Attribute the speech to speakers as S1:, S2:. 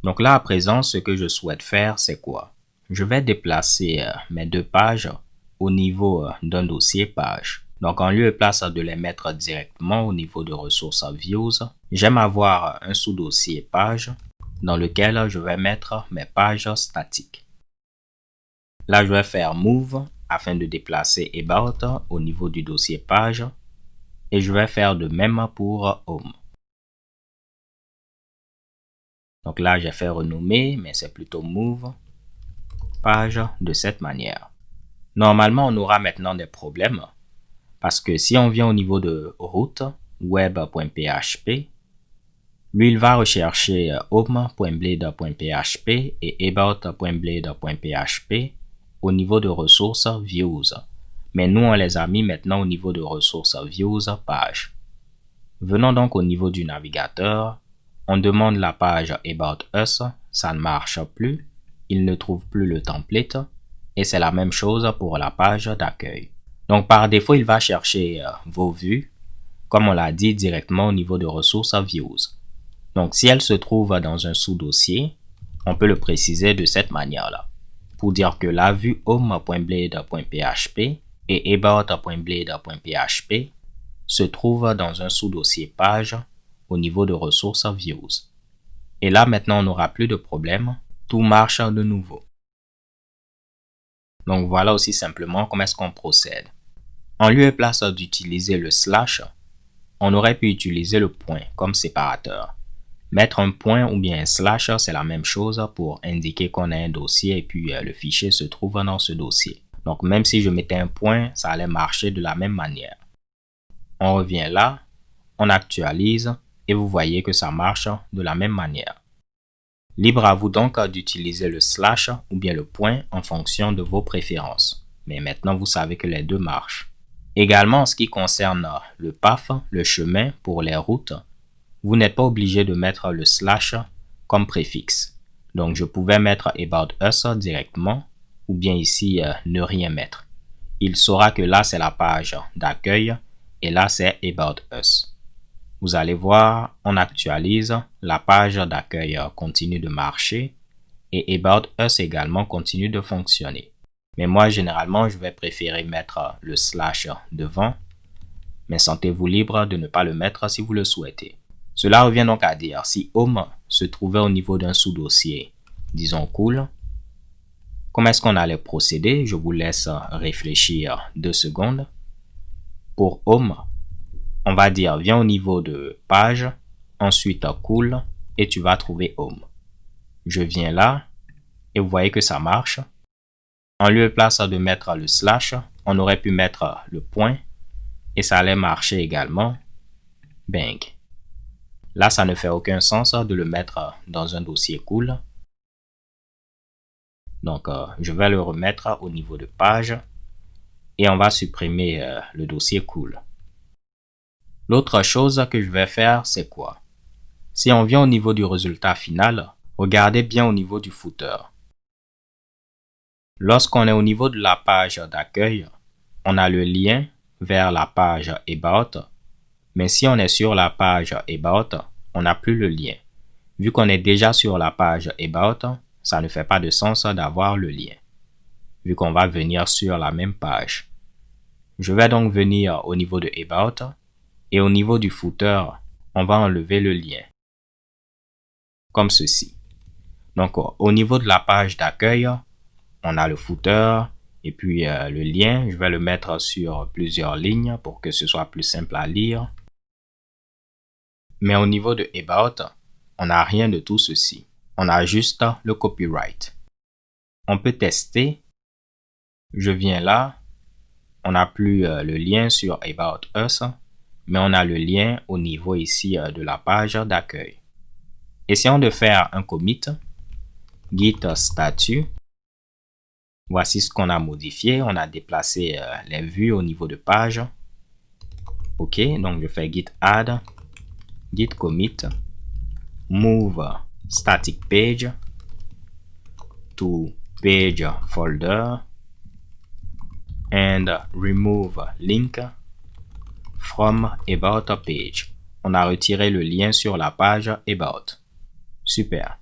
S1: Donc là, à présent, ce que je souhaite faire, c'est quoi? Je vais déplacer mes deux pages au niveau d'un dossier page. Donc, en lieu et place de les mettre directement au niveau de ressources Views, j'aime avoir un sous-dossier page dans lequel je vais mettre mes pages statiques. Là, je vais faire Move afin de déplacer About au niveau du dossier page et je vais faire de même pour Home. Donc là, j'ai fait renommer, mais c'est plutôt Move page de cette manière. Normalement, on aura maintenant des problèmes parce que si on vient au niveau de route web.php, lui, il va rechercher home.blade.php et about.blade.php au niveau de ressources views. Mais nous, on les a mis maintenant au niveau de ressources views page. Venons donc au niveau du navigateur. On demande la page About Us, ça ne marche plus. Il ne trouve plus le template. Et c'est la même chose pour la page d'accueil. Donc par défaut, il va chercher vos vues, comme on l'a dit, directement au niveau de ressources views. Donc si elle se trouve dans un sous-dossier, on peut le préciser de cette manière-là. Pour dire que la vue home.blade.php et about.blade.php se trouve dans un sous-dossier page au niveau de ressources views. Et là maintenant on n'aura plus de problème, tout marche de nouveau. Donc voilà aussi simplement comment est-ce qu'on procède. En lieu et place d'utiliser le slash, on aurait pu utiliser le point comme séparateur. Mettre un point ou bien un slash, c'est la même chose pour indiquer qu'on a un dossier et puis le fichier se trouve dans ce dossier. Donc même si je mettais un point, ça allait marcher de la même manière. On revient là, on actualise et vous voyez que ça marche de la même manière. Libre à vous donc d'utiliser le slash ou bien le point en fonction de vos préférences. Mais maintenant, vous savez que les deux marchent. Également, en ce qui concerne le path, le chemin pour les routes, vous n'êtes pas obligé de mettre le slash comme préfixe. Donc, je pouvais mettre About Us directement ou bien ici ne rien mettre. Il saura que là, c'est la page d'accueil et là, c'est About Us. Vous allez voir, on actualise, la page d'accueil continue de marcher et About Us également continue de fonctionner. Mais moi, généralement, je vais préférer mettre le slash devant, mais sentez-vous libre de ne pas le mettre si vous le souhaitez. Cela revient donc à dire, si Home se trouvait au niveau d'un sous-dossier, disons cool, comment est-ce qu'on allait procéder? Je vous laisse réfléchir 2 secondes. Pour Home, on va dire, viens au niveau de page, ensuite cool, et tu vas trouver Home. Je viens là, et vous voyez que ça marche. En lieu et place de mettre le slash, on aurait pu mettre le point, et ça allait marcher également. Bang. Là, ça ne fait aucun sens de le mettre dans un dossier cool. Donc, je vais le remettre au niveau de page, et on va supprimer le dossier cool. L'autre chose que je vais faire, c'est quoi? Si on vient au niveau du résultat final, regardez bien au niveau du footer. Lorsqu'on est au niveau de la page d'accueil, on a le lien vers la page About, mais si on est sur la page About, on n'a plus le lien. Vu qu'on est déjà sur la page About, ça ne fait pas de sens d'avoir le lien, vu qu'on va venir sur la même page. Je vais donc venir au niveau de About, et au niveau du footer, on va enlever le lien, comme ceci. Donc, au niveau de la page d'accueil, on a le footer et puis le lien. Je vais le mettre sur plusieurs lignes pour que ce soit plus simple à lire. Mais au niveau de About, on n'a rien de tout ceci. On a juste le copyright. On peut tester. Je viens là. On n'a plus le lien sur About Us, mais on a le lien au niveau ici de la page d'accueil. Essayons de faire un commit. Git statut. Voici ce qu'on a modifié. On a déplacé les vues au niveau de page. OK, donc je fais git add, git commit, move static page to page folder and remove link from about page. On a retiré le lien sur la page about. Super.